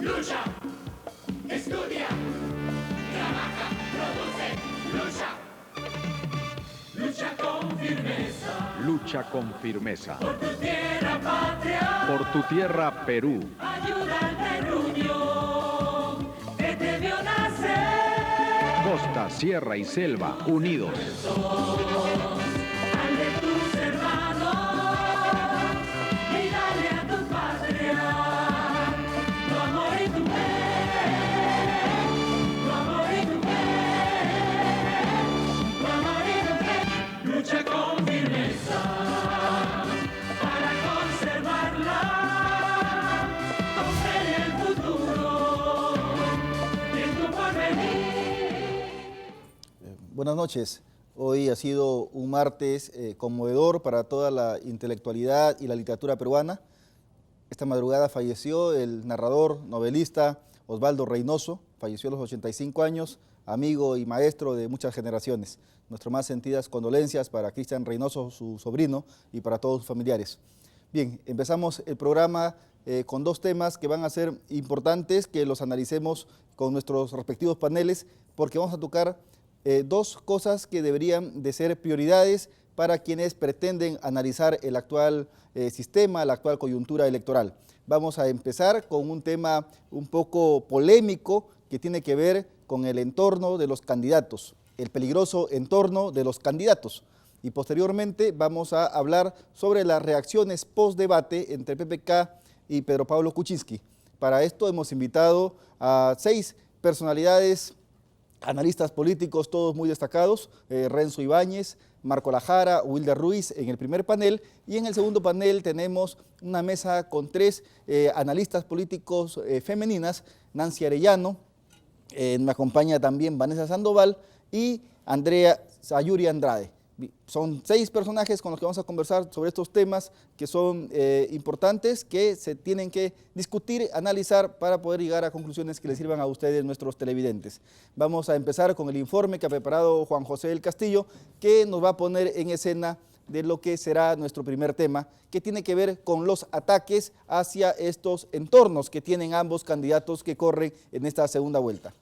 lucha, estudia, trabaja, produce, lucha. Lucha con firmeza. Lucha con firmeza. Por tu tierra patria. Por tu tierra Perú. Ayuda al terruño que te vio nacer. Costa, sierra y selva unidos. Al de tus hermanos y dale a tu patria tu amor y tu fe. Tu amor y tu fe. Tu amor y tu fe. Lucha con firmeza para conservarla. Con fe en el futuro y en tu porvenir. Buenas noches. Hoy ha sido un martes conmovedor para toda la intelectualidad y la literatura peruana. Esta madrugada falleció el narrador, novelista Osvaldo Reynoso, falleció a los 85 años, amigo y maestro de muchas generaciones. Nuestras más sentidas condolencias para Cristian Reynoso, su sobrino, y para todos sus familiares. Bien, empezamos el programa con dos temas que van a ser importantes, que los analicemos con nuestros respectivos paneles, porque vamos a tocar dos cosas que deberían de ser prioridades para quienes pretenden analizar el actual sistema, la actual coyuntura electoral. Vamos a empezar con un tema un poco polémico que tiene que ver con el entorno de los candidatos, el peligroso entorno de los candidatos. Y posteriormente vamos a hablar sobre las reacciones post-debate entre PPK y Pedro Pablo Kuczynski. Para esto hemos invitado a 6 personalidades, analistas políticos, todos muy destacados, Renzo Ibáñez, Marco Lajara, Wilder Ruiz en el primer panel, y en el segundo panel tenemos una mesa con 3 analistas políticos femeninas, Nancy Arellano, me acompaña también Vanessa Sandoval y Andrea Sayuri Andrade. Son 6 personajes con los que vamos a conversar sobre estos temas que son importantes, que se tienen que discutir, analizar para poder llegar a conclusiones que les sirvan a ustedes, nuestros televidentes. Vamos a empezar con el informe que ha preparado Juan José del Castillo, que nos va a poner en escena de lo que será nuestro primer tema, que tiene que ver con los ataques hacia estos entornos que tienen ambos candidatos que corren en esta segunda vuelta.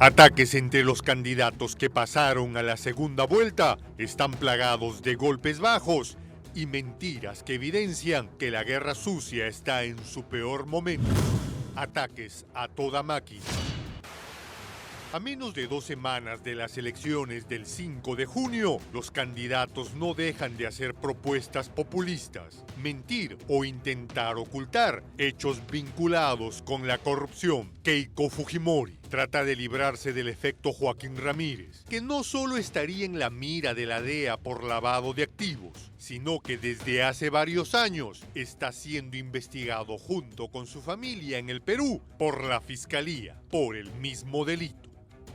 Ataques entre los candidatos que pasaron a la segunda vuelta están plagados de golpes bajos y mentiras que evidencian que la guerra sucia está en su peor momento. Ataques a toda máquina. A menos de 2 semanas de las elecciones del 5 de junio, los candidatos no dejan de hacer propuestas populistas, mentir o intentar ocultar hechos vinculados con la corrupción. Keiko Fujimori trata de librarse del efecto Joaquín Ramírez, que no solo estaría en la mira de la DEA por lavado de activos, sino que desde hace varios años está siendo investigado junto con su familia en el Perú por la Fiscalía por el mismo delito.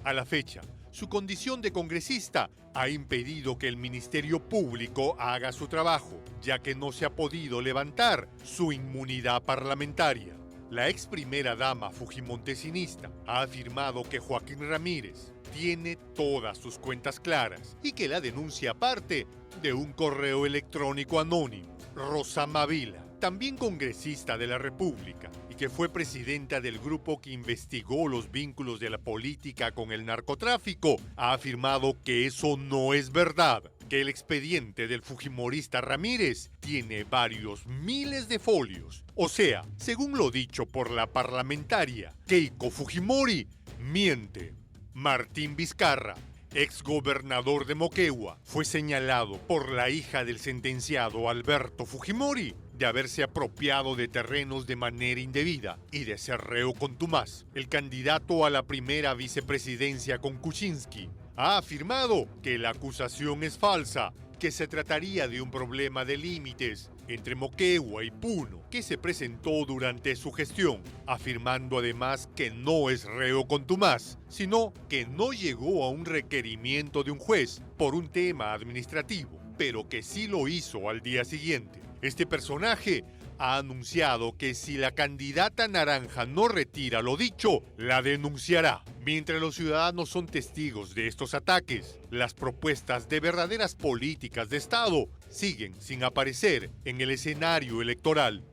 A la fecha, su condición de congresista ha impedido que el Ministerio Público haga su trabajo, ya que no se ha podido levantar su inmunidad parlamentaria. La ex primera dama fujimontesinista ha afirmado que Joaquín Ramírez tiene todas sus cuentas claras y que la denuncia parte de un correo electrónico anónimo. Rosa Mavila, también congresista de la República y que fue presidenta del grupo que investigó los vínculos de la política con el narcotráfico, ha afirmado que eso no es verdad, que el expediente del fujimorista Ramírez tiene varios miles de folios. O sea, según lo dicho por la parlamentaria Keiko Fujimori, miente. Martín Vizcarra, exgobernador de Moquegua, fue señalado por la hija del sentenciado Alberto Fujimori de haberse apropiado de terrenos de manera indebida y de ser reo contumaz. El candidato a la primera vicepresidencia con Kuczynski ha afirmado que la acusación es falsa, que se trataría de un problema de límites entre Moquegua y Puno que se presentó durante su gestión, afirmando además que no es reo contumaz, sino que no llegó a un requerimiento de un juez por un tema administrativo, pero que sí lo hizo al día siguiente. Este personaje ha anunciado que si la candidata naranja no retira lo dicho, la denunciará. Mientras los ciudadanos son testigos de estos ataques, las propuestas de verdaderas políticas de Estado siguen sin aparecer en el escenario electoral.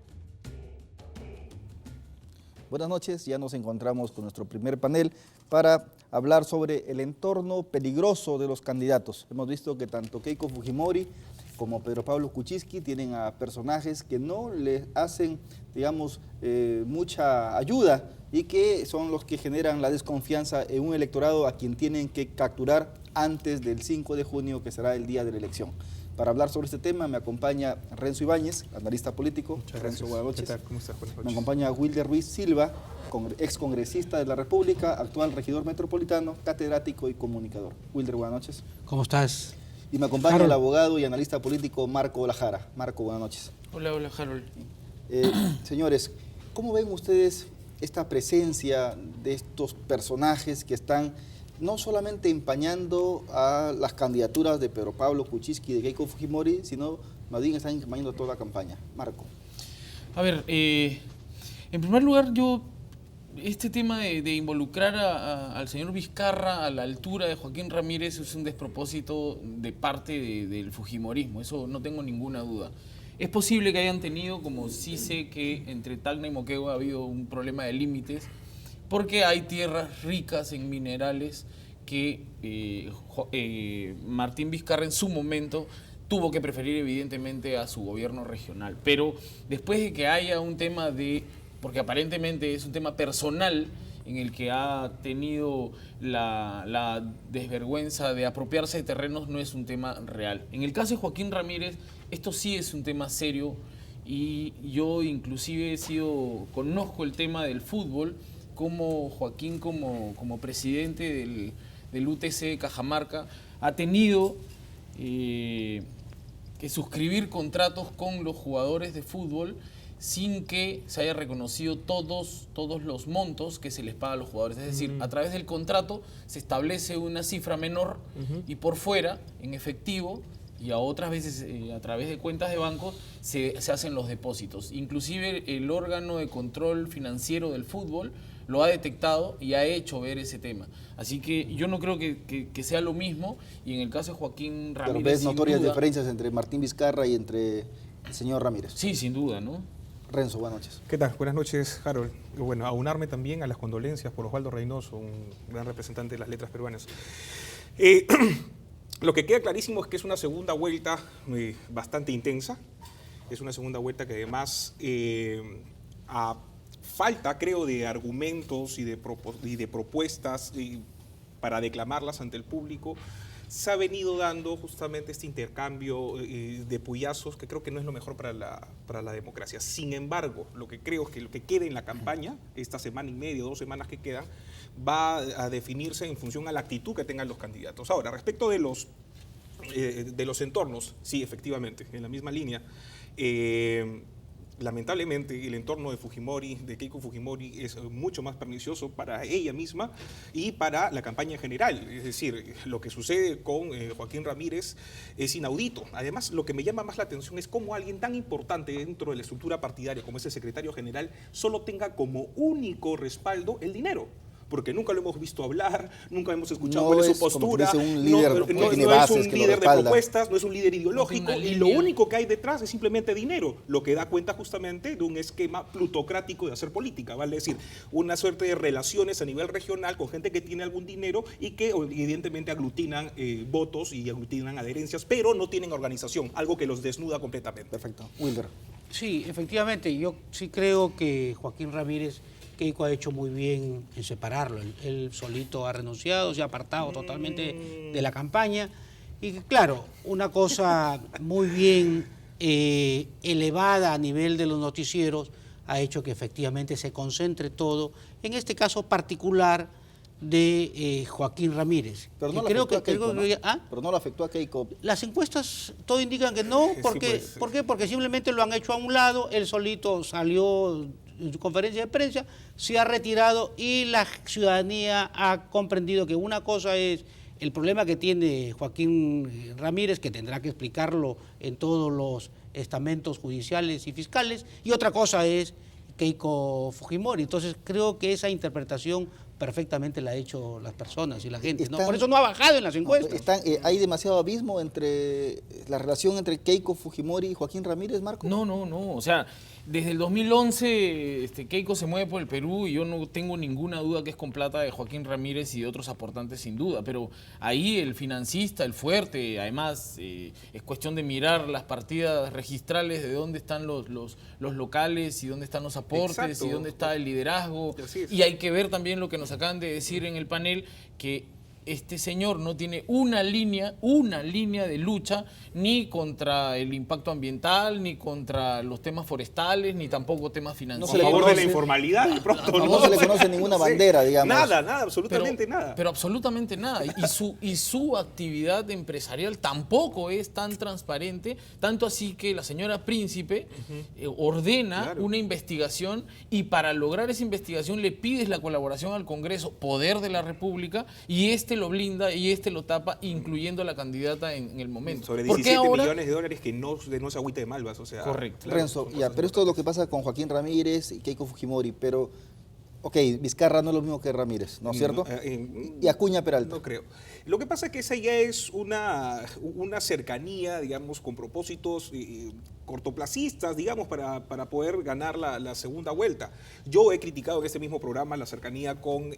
Buenas noches, ya nos encontramos con nuestro primer panel para hablar sobre el entorno peligroso de los candidatos. Hemos visto que tanto Keiko Fujimori como Pedro Pablo Kuczynski tienen a personajes que no les hacen, digamos, mucha ayuda y que son los que generan la desconfianza en un electorado a quien tienen que capturar antes del 5 de junio, que será el día de la elección. Para hablar sobre este tema me acompaña Renzo Ibáñez, analista político. Muchas Renzo, gracias. buenas noches. ¿Qué tal? ¿Cómo estás? Buenas noches. Me acompaña Wilder Ruiz Silva, excongresista de la República, actual regidor metropolitano, catedrático y comunicador. Wilder, buenas noches. ¿Cómo estás? Y me acompaña el abogado y analista político Marco Olajara. Marco, buenas noches. Hola, hola, Harold. Señores, ¿cómo ven ustedes esta presencia de estos personajes que están no solamente empañando a las candidaturas de Pedro Pablo Kuczynski y de Keiko Fujimori, sino más bien están empañando toda la campaña? Marco. A ver, en primer lugar, este tema de involucrar al señor Vizcarra a la altura de Joaquín Ramírez es un despropósito de parte del fujimorismo, eso no tengo ninguna duda. Es posible que hayan tenido, como sí sé que entre Tacna y Moquegua ha habido un problema de límites, porque hay tierras ricas en minerales que Martín Vizcarra en su momento tuvo que preferir evidentemente a su gobierno regional. Pero después de que haya un tema porque aparentemente es un tema personal en el que ha tenido la desvergüenza de apropiarse de terrenos, no es un tema real. En el caso de Joaquín Ramírez, esto sí es un tema serio y yo inclusive conozco el tema del fútbol, como Joaquín como presidente del UTC Cajamarca ha tenido que suscribir contratos con los jugadores de fútbol sin que se haya reconocido todos los montos que se les paga a los jugadores. Es decir, a través del contrato se establece una cifra menor y por fuera, en efectivo, y a otras veces a través de cuentas de banco, se hacen los depósitos. Inclusive el órgano de control financiero del fútbol lo ha detectado y ha hecho ver ese tema. Así que yo no creo que sea lo mismo, y en el caso de Joaquín Ramírez... Pero ves notorias diferencias entre Martín Vizcarra y entre el señor Ramírez. Sí, sin duda, ¿no? Renzo, buenas noches. ¿Qué tal? Buenas noches, Harold. Bueno, aunarme también a las condolencias por Osvaldo Reynoso, un gran representante de las letras peruanas. Lo que queda clarísimo es que es una segunda vuelta bastante intensa. Es una segunda vuelta que además, a falta, creo, de argumentos y de propuestas para declamarlas ante el público, se ha venido dando justamente este intercambio de puyazos que creo que no es lo mejor para la democracia. Sin embargo, lo que creo es que lo que quede en la campaña, esta semana y media, 2 semanas que quedan, va a definirse en función a la actitud que tengan los candidatos. Ahora, respecto de los entornos, sí, efectivamente, en la misma línea, lamentablemente el entorno de Keiko Fujimori es mucho más pernicioso para ella misma y para la campaña en general. Es decir, lo que sucede con Joaquín Ramírez es inaudito. Además, lo que me llama más la atención es cómo alguien tan importante dentro de la estructura partidaria como es el secretario general solo tenga como único respaldo el dinero. Porque nunca lo hemos visto hablar, nunca hemos escuchado cuál es su postura, un líder no es un líder de propuestas, no es un líder ideológico, y lo único que hay detrás es simplemente dinero, lo que da cuenta justamente de un esquema plutocrático de hacer política, vale decir, una suerte de relaciones a nivel regional con gente que tiene algún dinero y que evidentemente aglutinan votos y aglutinan adherencias, pero no tienen organización, algo que los desnuda completamente. Perfecto. Wilder. Sí, efectivamente, yo sí creo que Joaquín Ramírez, Keiko ha hecho muy bien en separarlo. Él solito ha renunciado, se ha apartado totalmente de la campaña. Y claro, una cosa muy bien elevada a nivel de los noticieros ha hecho que efectivamente se concentre todo, en este caso particular de Joaquín Ramírez. Pero no creo le afectó a Keiko, ¿no? ¿Ah? Pero no le afectó a Keiko. Las encuestas todo indican que no, porque, Sí, ¿por qué? Porque simplemente lo han hecho a un lado, él solito salió en su conferencia de prensa, se ha retirado y la ciudadanía ha comprendido que una cosa es el problema que tiene Joaquín Ramírez, que tendrá que explicarlo en todos los estamentos judiciales y fiscales, y otra cosa es Keiko Fujimori. Entonces creo que esa interpretación perfectamente la ha hecho las personas y la gente, ¿no? Están- Por eso no ha bajado en las encuestas. ¿Hay demasiado abismo entre la relación entre Keiko Fujimori y Joaquín Ramírez, Marco? No, no, no. O sea, desde el 2011 Keiko se mueve por el Perú y yo no tengo ninguna duda que es con plata de Joaquín Ramírez y de otros aportantes sin duda. Pero ahí el financista, el fuerte, además es cuestión de mirar las partidas registrales de dónde están los locales y dónde están los aportes Exacto. y dónde está el liderazgo. Así es. Y hay que ver también lo que nos acaban de decir en el panel, que este señor no tiene una línea de lucha ni contra el impacto ambiental, ni contra los temas forestales, ni tampoco temas A financieros. se le favor de la conoce- informalidad, de pronto. No se le conoce ninguna Sí. bandera, digamos. Nada, absolutamente nada. Pero absolutamente nada. Y su actividad empresarial tampoco es tan transparente, tanto así que la señora Príncipe ordena Claro. una investigación y para lograr esa investigación le pides la colaboración al Congreso, Poder de la República, y este lo blinda y este lo tapa, incluyendo a la candidata en el momento. Sobre ¿Por qué 17 ahora? millones de dólares que no se agüite de malvas, o sea. Correcto. claro, Renzo, son ya, cosas pero esto es lo que pasa con Joaquín Ramírez y Keiko Fujimori, pero, ok, Vizcarra no es lo mismo que Ramírez, ¿no es cierto? Y Acuña Peralta. No creo. Lo que pasa es que esa ya es una cercanía, digamos, con propósitos cortoplacistas, digamos, para poder ganar la segunda vuelta. Yo he criticado en este mismo programa la cercanía con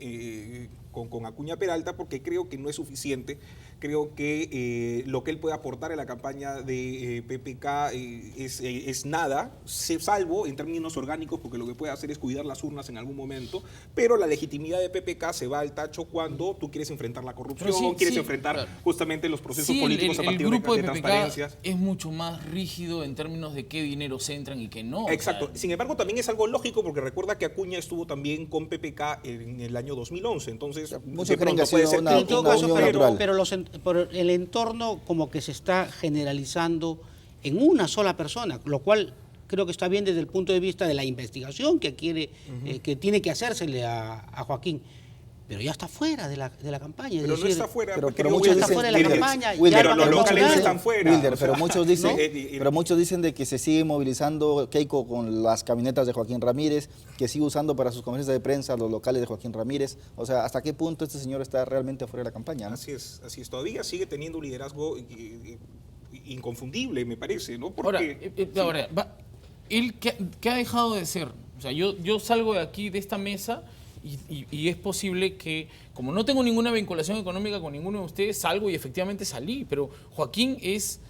Acuña Peralta porque creo que no es suficiente. Creo que lo que él puede aportar en la campaña de PPK es nada, salvo en términos orgánicos, porque lo que puede hacer es cuidar las urnas en algún momento, pero la legitimidad de PPK se va al tacho cuando tú quieres enfrentar la corrupción, Pero sí, quieres sí, enfrentar claro. justamente los procesos Sí, políticos a el partir grupo de de transparencias. PPK es mucho más rígido en términos de qué dinero se entran y qué no. Exacto. O sea, Sin embargo, también es algo lógico porque recuerda que Acuña estuvo también con PPK en el año 2011. Entonces, Muchos de creen pronto que ha puede sido ser una- En todo una caso, unión pero, natural. pero el entorno como que se está generalizando en una sola persona, lo cual creo que está bien desde el punto de vista de la investigación que quiere, que tiene que hacérsele a Joaquín. Pero ya está fuera de la campaña. es Pero no decir, está fuera. pero querido muchos Wilder. dicen- fuera de la Mire, campaña, Wilder, ya pero lo los han locales no demostrado. están fuera. Wilder, o sea, pero muchos dicen, ¿no? pero muchos dicen de que se sigue movilizando Keiko con las camionetas de Joaquín Ramírez, que sigue usando para sus conferencias de prensa los locales de Joaquín Ramírez. O sea, ¿hasta qué punto este señor está realmente fuera de la campaña, no? Así es. Todavía sigue teniendo un liderazgo inconfundible, me parece, ¿no? Ahora, Porque ¿él qué ha dejado de ser? O sea, yo salgo de aquí, de esta mesa, y es posible que, como no tengo ninguna vinculación económica con ninguno de ustedes, salgo y efectivamente salí, pero Joaquín es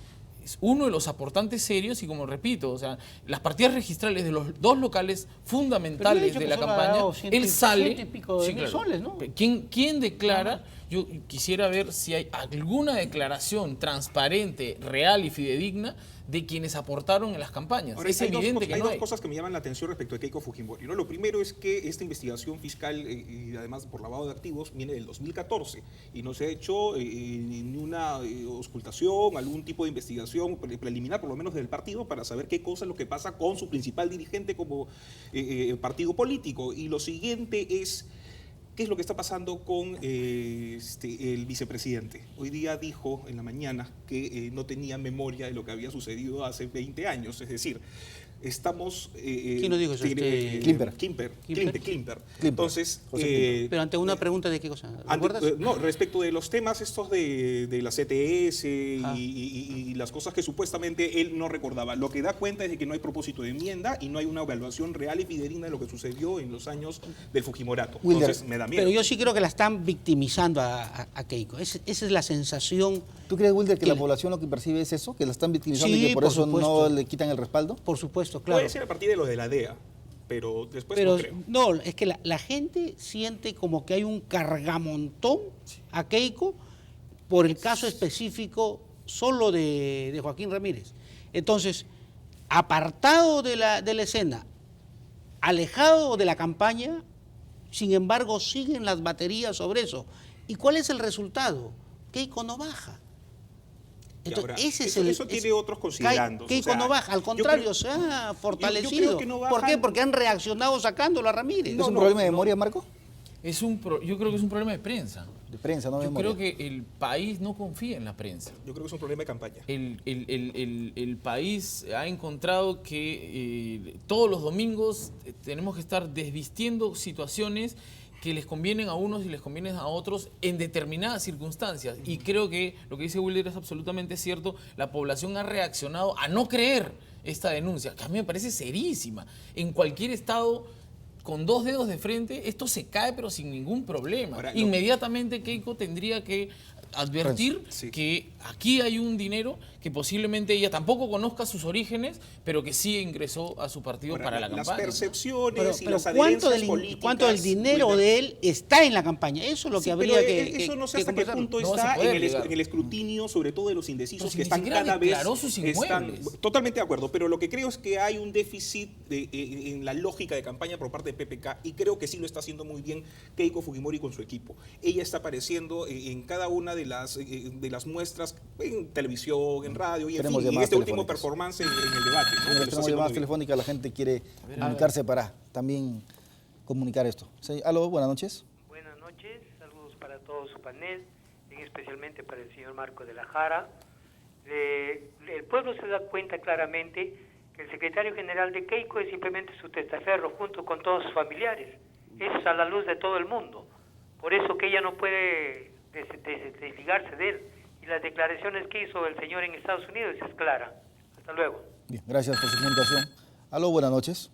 uno de los aportantes serios y, como repito, o sea, las partidas registrales de los dos locales fundamentales dicho de que la solo ha campaña, dado él sale... ciento y pico de mil soles, ¿no? ¿Quién declara? Yo quisiera ver si hay alguna declaración transparente, real y fidedigna de quienes aportaron en las campañas. ahora, Es hay evidente que hay no dos hay. cosas que me llaman la atención respecto a Keiko Fujimori, ¿no? Lo primero es que esta investigación fiscal y además por lavado de activos viene del 2014 y no se ha hecho ni una auscultación, algún tipo de investigación preliminar, por lo menos del partido, para saber qué cosa es lo que pasa con su principal dirigente como partido político. Y lo siguiente es... ¿qué es lo que está pasando con el vicepresidente? Hoy día dijo en la mañana que no tenía memoria de lo que había sucedido hace 20 años, es decir, estamos... ¿Quién lo dijo eso? Klimper. Klimper. Entonces... Pero ante una pregunta de qué cosa, ¿recuerdas? no, respecto de los temas estos de la CTS Ah. y las cosas que supuestamente él no recordaba. Lo que da cuenta es de que no hay propósito de enmienda y no hay una evaluación real y fidedigna de lo que sucedió en los años del Fujimorato. Wilder, Entonces me da miedo. Pero yo sí creo que la están victimizando a Keiko. Esa es la sensación. ¿Tú crees, Wilder, que que la le- población lo que percibe es eso? ¿Que la están victimizando Sí, y que por por eso supuesto. no le quitan el respaldo? Por supuesto, claro. Puede ser a partir de los de la DEA, pero después Pero no creo. no, es que la gente siente como que hay un cargamontón a Keiko por el caso específico solo de Joaquín Ramírez. Entonces, apartado de la escena, alejado de la campaña, sin embargo, siguen las baterías sobre eso. ¿Y cuál es el resultado? Keiko no baja. Y Entonces, ahora, ese es eso tiene otros considerandos. Keiko o sea, no baja, al yo contrario, creo- se ha yo fortalecido. creo que no ¿Por qué? bajan- Porque han reaccionado sacándolo a Ramírez. ¿Es un problema de memoria, Marco? Yo creo que es un problema de prensa. De prensa, no de Yo memoria. creo que el país no confía en la prensa. Yo creo que es un problema de campaña. El país ha encontrado que todos los domingos tenemos que estar desvistiendo situaciones que les convienen a unos y les convienen a otros en determinadas circunstancias. Y creo que lo que dice Wilder es absolutamente cierto. La población ha reaccionado a no creer esta denuncia, que a mí me parece serísima. En cualquier estado, con 2 dedos de frente, esto se cae pero sin ningún problema. Ahora, Inmediatamente Keiko tendría que advertir Sí. que aquí hay un dinero que posiblemente ella tampoco conozca sus orígenes, pero que sí ingresó a su partido Ahora, para la las campaña. percepciones Pero, y pero las ¿cuánto adherencias del, políticas... cuánto del dinero Wilder, de él está en la campaña? Eso es lo que sí, habría pero que eso no sé que hasta qué conversar. punto No se está puede en negar. el escrutinio, sobre todo de los indecisos, Pero si que ni están siquiera cada vez... declaró sus inmuebles. Totalmente de acuerdo, pero lo que creo es que hay un déficit en la lógica de campaña por parte de PPK, y creo que sí lo está haciendo muy bien Keiko Fujimori con su equipo. Ella está apareciendo en cada una de las muestras, en televisión, en radio, y en Tenemos fin, en llamadas este último telefónicas. performance en el debate. ¿no? Que lo está Tenemos haciendo llamadas muy bien. telefónicas, la gente quiere comunicarse para también comunicar esto. Sí, aló, buenas noches. Buenas noches, saludos para todo su panel, especialmente para el señor Marco de la Jara. El pueblo se da cuenta claramente que el secretario general de Keiko es simplemente su testaferro junto con todos sus familiares. Eso es a la luz de todo el mundo. Por eso que ella no puede desligarse de él. Y las declaraciones que hizo el señor en Estados Unidos es clara. Hasta luego. Bien, gracias por su comunicación. Aló, buenas noches.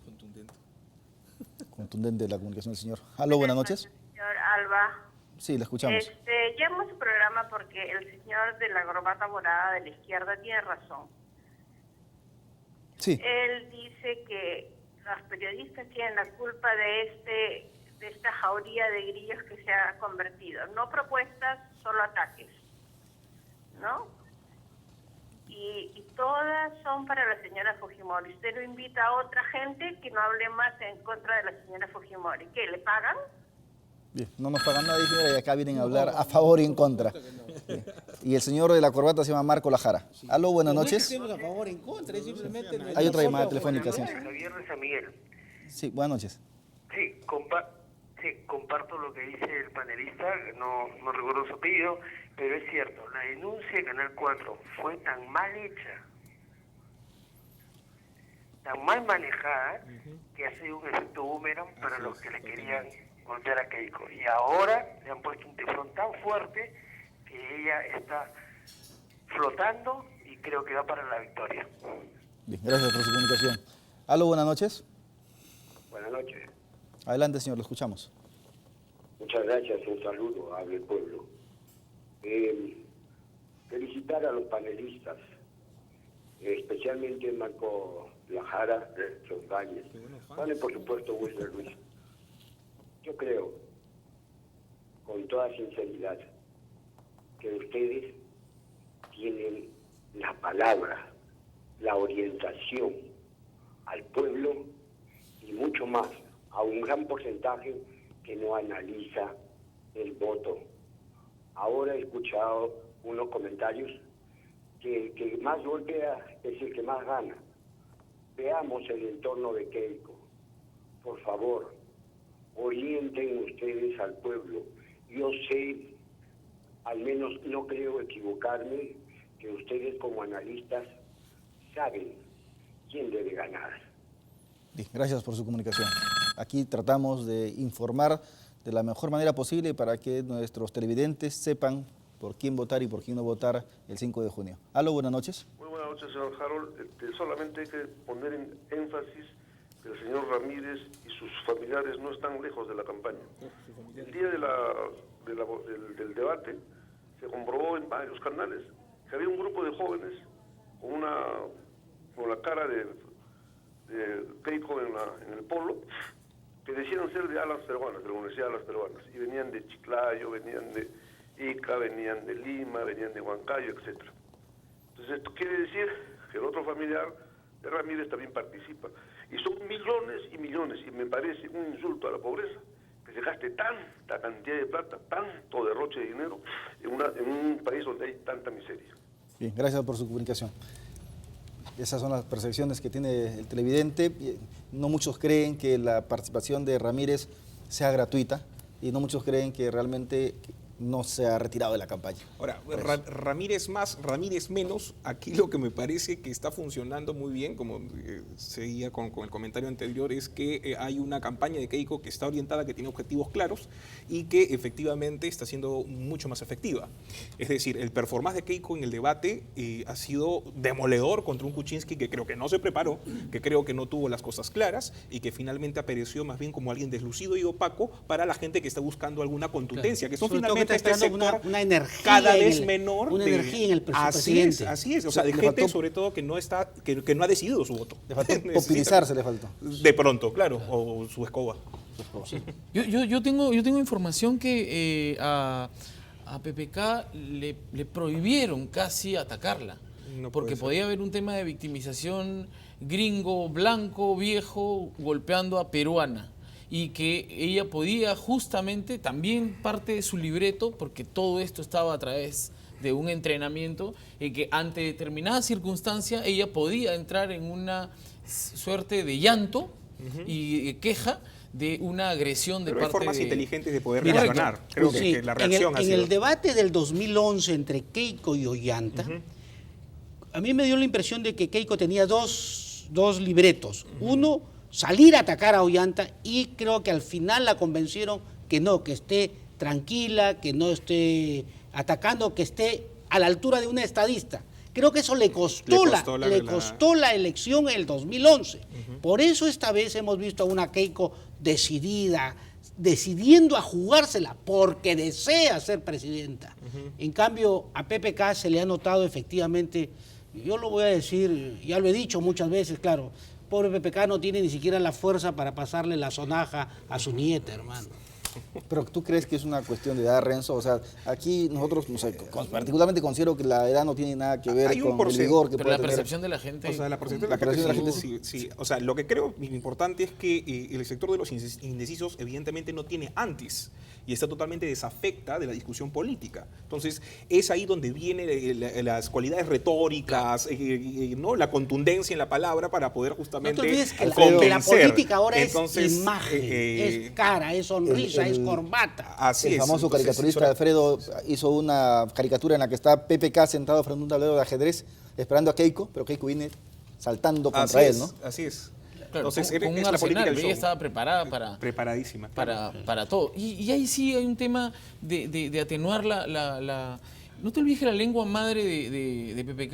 Contundente la comunicación del señor. Aló, buenas noches. Señor Alba, Sí, la escuchamos. llamo a su programa porque el señor de la corbata morada de la izquierda tiene razón. Sí, Él dice que los periodistas tienen la culpa de esta jauría de grillos que se ha convertido. No propuestas, solo ataques, ¿no? Y todas son para la señora Fujimori. Usted lo invita a otra gente que no hable más en contra de la señora Fujimori. ¿Qué, le pagan? bien, no nos pagan nadie, señora, y acá vienen a hablar a favor y en contra. Bien. Y el señor de la corbata se llama Marco Lajara. Aló, buenas noches. No es que estemos a favor o en contra, es simplemente... Hay otra llamada telefónica, sí. Javier de San Miguel. Sí, buenas noches. Sí, comparto lo que dice el panelista, no recuerdo su apellido, pero es cierto, la denuncia de Canal 4 fue tan mal hecha, tan mal manejada, que ha sido un efecto boomerang para los que le querían golpear a Keiko. Y ahora le han puesto un teflón tan fuerte que ella está flotando y creo que va para la victoria. Bien, gracias por su comunicación. Aló, buenas noches. Buenas noches. Adelante, señor, lo escuchamos. Muchas gracias. Un saludo. Hable el pueblo. Felicitar a los panelistas, especialmente Marco Lajara, Chongañez. Vale, por supuesto, Wilder Luis. Yo creo, con toda sinceridad, que ustedes tienen la palabra, la orientación al pueblo y mucho más, a un gran porcentaje que no analiza el voto. Ahora he escuchado unos comentarios que el que más golpea es el que más gana. Veamos el entorno de Keiko. Por favor, orienten ustedes al pueblo. Yo sé, al menos no creo equivocarme, que ustedes como analistas saben quién debe ganar. Bien, gracias por su comunicación. Aquí tratamos de informar de la mejor manera posible para que nuestros televidentes sepan por quién votar y por quién no votar el 5 de junio. Aló, buenas noches. Muy buenas noches, señor Harold. Solamente hay que poner en énfasis que el señor Ramírez y sus familiares no están lejos de la campaña. El día del debate se comprobó en varios canales que había un grupo de jóvenes con la cara de Keiko en el polo, que decían ser de Alas Peruanas, de la Universidad de Alas Peruanas, y venían de Chiclayo, venían de Ica, venían de Lima, venían de Huancayo, etc. Entonces esto quiere decir que el otro familiar de Ramírez también participa. Y son millones y millones, y me parece un insulto a la pobreza que se gaste tanta cantidad de plata, tanto derroche de dinero en un país donde hay tanta miseria. Bien, gracias por su comunicación. Esas son las percepciones que tiene el televidente. No muchos creen que la participación de Ramírez sea gratuita y no muchos creen que realmente no se ha retirado de la campaña. Ahora, Ramírez más, Ramírez menos, aquí lo que me parece que está funcionando muy bien, como seguía con el comentario anterior, es que hay una campaña de Keiko que está orientada, que tiene objetivos claros y que efectivamente está siendo mucho más efectiva. Es decir, el performance de Keiko en el debate ha sido demoledor contra un Kuczynski que creo que no se preparó, que creo que no tuvo las cosas claras y que finalmente apareció más bien como alguien deslucido y opaco para la gente que está buscando alguna contundencia, que son finalmente este sector una energía cada vez menor. Una energía en el así presidente. Así es. O sea, de gente sobre todo que no está, que no ha decidido su voto. Le faltó popularizarse, le faltó. De pronto, claro, o su escoba. Sí. Yo tengo información que a PPK le prohibieron casi atacarla. No porque podía haber un tema de victimización gringo, blanco, viejo, golpeando a peruana. Y que ella podía justamente, también parte de su libreto, porque todo esto estaba a través de un entrenamiento, y que ante determinada circunstancia ella podía entrar en una suerte de llanto y queja de una agresión de Pero parte de... hay formas inteligentes de poder Mira, reaccionar. Creo que la reacción ha sido... En el debate del 2011 entre Keiko y Ollanta, a mí me dio la impresión de que Keiko tenía dos libretos. Uno, salir a atacar a Ollanta, y creo que al final la convencieron que no, que esté tranquila, que no esté atacando, que esté a la altura de una estadista. Creo que eso le costó la elección en el 2011. Por eso esta vez hemos visto a una Keiko decidida, decidiendo a jugársela porque desea ser presidenta. En cambio, a PPK se le ha notado efectivamente, yo lo voy a decir, ya lo he dicho muchas veces, claro, pobre PPK no tiene ni siquiera la fuerza para pasarle la sonaja a su nieta, hermano. Pero ¿tú crees que es una cuestión de edad, Renzo? O sea, aquí nosotros, no sé, particularmente considero que la edad no tiene nada que ver con el vigor que pero puede la tener. percepción de la gente... O sea, la percepción de la gente sí, sí. O sea, lo que creo importante es que el sector de los indecisos evidentemente no tiene antes y está totalmente desafecta de la discusión política. Entonces, es ahí donde vienen las cualidades retóricas, ¿no? La contundencia en la palabra para poder justamente No te olvides que convencer. la política ahora Entonces, es imagen, es cara, es sonrisa, es corbata. Así el famoso caricaturista Alfredo hizo una caricatura en la que está PPK sentado frente a un tablero de ajedrez esperando a Keiko, pero Keiko viene saltando contra él, ¿no? Así es. Claro, Entonces, con un es la política arsenal, del ella show. estaba preparada Preparadísima. para todo. Y ahí sí hay un tema de atenuar No te olvides que la lengua madre de PPK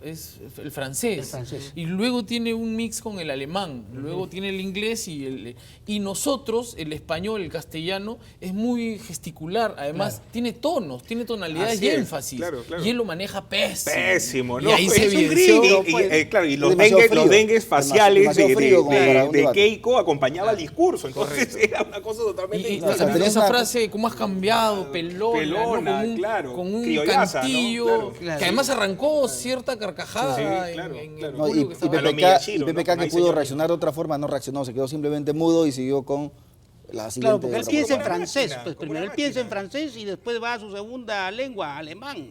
es el francés. Y luego tiene un mix con el alemán, luego tiene el inglés y nosotros, el español, el castellano, es muy gesticular. Además, tiene tonos, tiene tonalidades Así y es, énfasis. claro. Y él lo maneja pésimo. Pésimo, ¿no? Y ahí se Es un evidenció. gringo, claro, y los dengues faciales de Keiko acompañaba el discurso. Entonces era una cosa totalmente... Esa frase, ¿cómo has cambiado? Pelona, ¿no? Claro. Con un Criollaza, cantillo, ¿no? que además arrancó cierta carcajada en el No, público que estaba... y PPK que pudo reaccionar de otra forma no reaccionó, se quedó simplemente mudo y siguió con la siguiente... Claro, porque él piensa en francés, pues primero él piensa en francés y después va a su segunda lengua, alemán.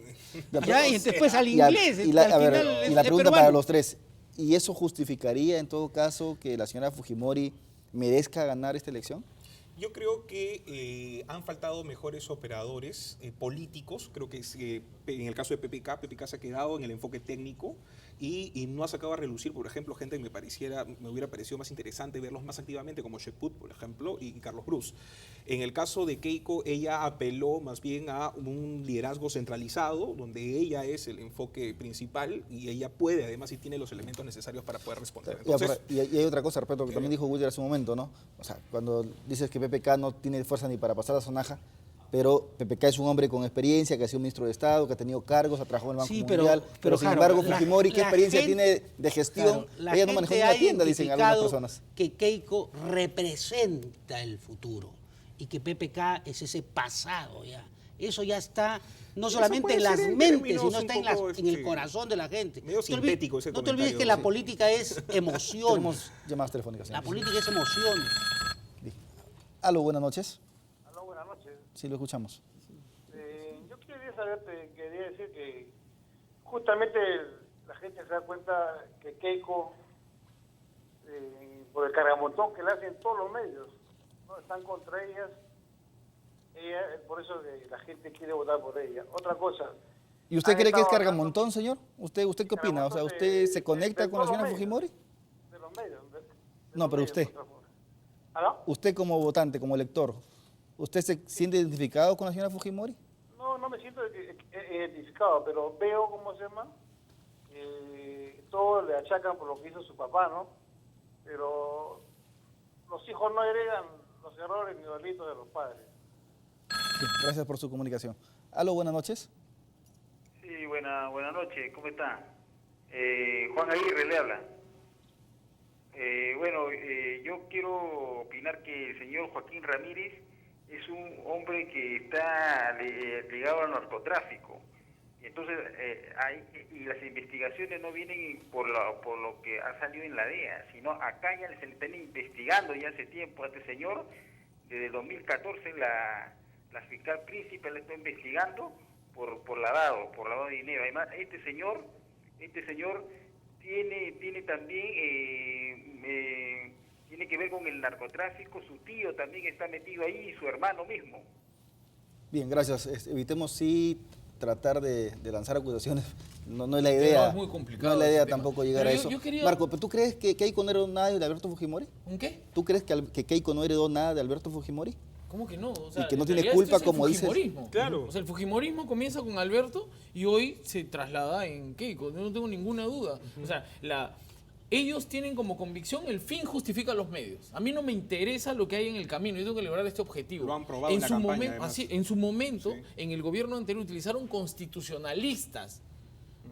Ya, y después al inglés. Y la pregunta peruano. para los tres, ¿y eso justificaría en todo caso que la señora Fujimori merezca ganar esta elección? Yo creo que han faltado mejores operadores políticos. Creo que en el caso de PPK se ha quedado en el enfoque técnico y no ha sacado a relucir, por ejemplo, gente que me hubiera parecido más interesante verlos más activamente, como Sheput, por ejemplo, y Carlos Cruz. En el caso de Keiko, ella apeló más bien a un liderazgo centralizado, donde ella es el enfoque principal y ella puede, además, y tiene los elementos necesarios para poder responder. Entonces, y hay otra cosa, respecto que también dijo Wilder hace un momento, ¿no? O sea, cuando dices que PPK no tiene fuerza ni para pasar la sonaja, pero PPK es un hombre con experiencia, que ha sido ministro de Estado, que ha tenido cargos, ha trabajado en el Banco Mundial, pero sin embargo Fujimori, ¿qué experiencia tiene de gestión? Claro, ella no manejó ni una tienda, dicen algunas personas. Que Keiko representa el futuro y que PPK es ese pasado ya. Eso ya está no solamente en las mentes, sino está en el corazón de la gente. Medio sintético ese No te olvides que la sí. política es emoción. Tenemos llamadas telefónicas. La política es emoción. Aló, buenas noches. Aló, buenas noches. Sí, lo escuchamos. Yo quería decir que justamente la gente se da cuenta que Keiko, por el cargamontón que le hacen todos los medios, ¿no? Están contra ellas por eso que la gente quiere votar por ella. Otra cosa. ¿Y usted han cree que es estado cargamontón, señor? ¿Usted qué opina? O sea, ¿usted se conecta con la señora Fujimori? De los medios. No, pero usted. ¿Aló? Usted como votante, como elector, ¿usted se siente identificado con la señora Fujimori? No me siento identificado, pero veo, ¿cómo se llama? Todos le achacan por lo que hizo su papá, ¿no? Pero los hijos no heredan los errores ni los delitos de los padres. Bien, gracias por su comunicación. Aló, buenas noches. Sí, buenas noches, ¿cómo está? Juan Aguirre le habla. Yo quiero opinar que el señor Joaquín Ramírez es un hombre que está ligado al narcotráfico. Entonces, y las investigaciones no vienen por lo que ha salido en la DEA, sino acá ya se le están investigando ya hace tiempo a este señor. Desde 2014 la fiscal principal le está investigando por lavado de dinero. Además, este señor tiene también tiene que ver con el narcotráfico. Su tío también está metido ahí y su hermano mismo. Bien, gracias. Evitemos sí tratar de lanzar acusaciones. No es la idea. No, es muy complicado. No es la idea tema. tampoco llegar Pero a eso. yo quería... Marco, ¿pero tú crees que Keiko no heredó nada de Alberto Fujimori? ¿Un qué? ¿Tú crees que Keiko no heredó nada de Alberto Fujimori? ¿Cómo que no? O sea, y que no en tiene realidad culpa, esto es el como dices. fujimorismo. Claro. O sea, el fujimorismo comienza con Alberto y hoy se traslada en Keiko. Yo no tengo ninguna duda. O sea, ellos tienen como convicción el fin justifica los medios. A mí no me interesa lo que hay en el camino. Yo tengo que lograr este objetivo. Lo han probado en la campaña, además. En su momento, en el gobierno anterior, utilizaron constitucionalistas,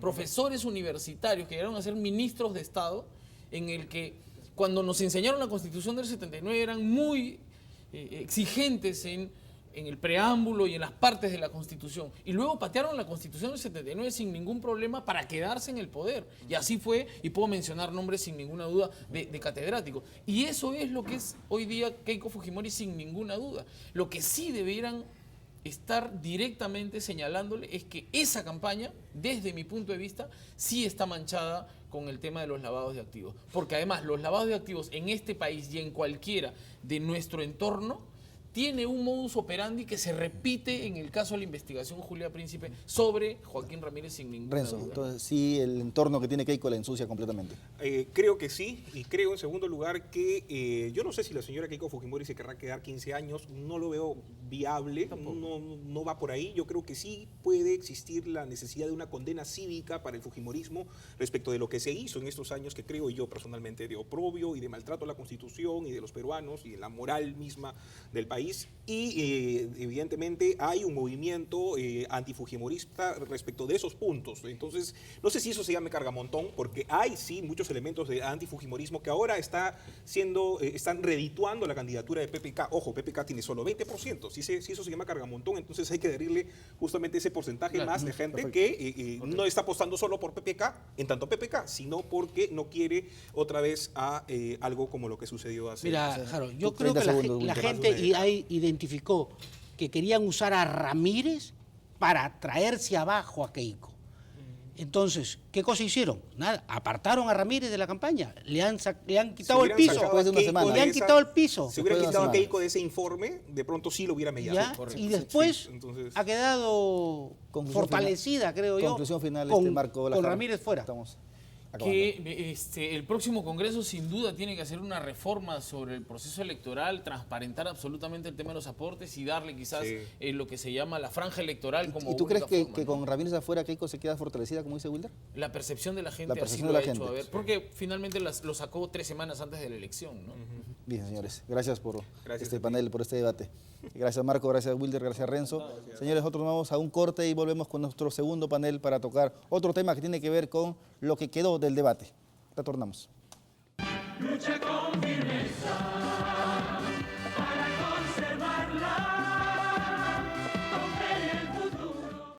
profesores universitarios que llegaron a ser ministros de Estado, en el que cuando nos enseñaron la Constitución del 79 eran muy exigentes en el preámbulo y en las partes de la Constitución. Y luego patearon la Constitución del 79 sin ningún problema para quedarse en el poder. Y así fue, y puedo mencionar nombres sin ninguna duda de catedráticos. Y eso es lo que es hoy día Keiko Fujimori sin ninguna duda. Lo que sí debieran estar directamente señalándole es que esa campaña, desde mi punto de vista, sí está manchada con el tema de los lavados de activos. Porque además los lavados de activos en este país y en cualquiera de nuestro entorno tiene un modus operandi que se repite en el caso de la investigación Julia Príncipe sobre Joaquín Ramírez sin ninguna Renzo, duda. entonces sí, el entorno que tiene Keiko la ensucia completamente. Creo que sí, y creo en segundo lugar que yo no sé si la señora Keiko Fujimori se querrá quedar 15 años, no lo veo viable, no va por ahí. Yo creo que sí puede existir la necesidad de una condena cívica para el fujimorismo respecto de lo que se hizo en estos años, que creo yo personalmente de oprobio y de maltrato a la Constitución y de los peruanos y de la moral misma del país. Y evidentemente hay un movimiento antifujimorista respecto de esos puntos. Entonces, no sé si eso se llame cargamontón, porque hay sí muchos elementos de antifujimorismo que ahora están redituando la candidatura de PPK. Ojo, PPK tiene solo 20%. Si eso se llama cargamontón, entonces hay que adherirle justamente ese porcentaje más de gente que no está apostando solo por PPK, en tanto PPK, sino porque no quiere otra vez a algo como lo que sucedió hace... Mira, Jaro, yo creo que la gente identificó que querían usar a Ramírez para traerse abajo a Keiko. Entonces, ¿qué cosa hicieron? Nada, apartaron a Ramírez de la campaña, le han quitado el piso, le han quitado el piso. Si hubiera quitado a Keiko de ese informe, de pronto sí lo hubiera mellado. Y después ha quedado fortalecida, creo yo, conclusión final, Marco, con Ramírez fuera. Que el próximo Congreso sin duda tiene que hacer una reforma sobre el proceso electoral, transparentar absolutamente el tema de los aportes y darle quizás lo que se llama la franja electoral como ¿Y tú crees que con Ramírez afuera Keiko se queda fortalecida, como dice Wilder? La percepción de la gente así lo ha hecho, a ver, porque finalmente lo sacó 3 semanas antes de la elección, ¿no? Bien, señores, gracias por este panel, por este debate. Gracias Marco, gracias Wilder, gracias Renzo. Señores, nosotros vamos a un corte y volvemos con nuestro segundo panel para tocar otro tema que tiene que ver con lo que quedó del debate. Retornamos. Lucha con firmeza.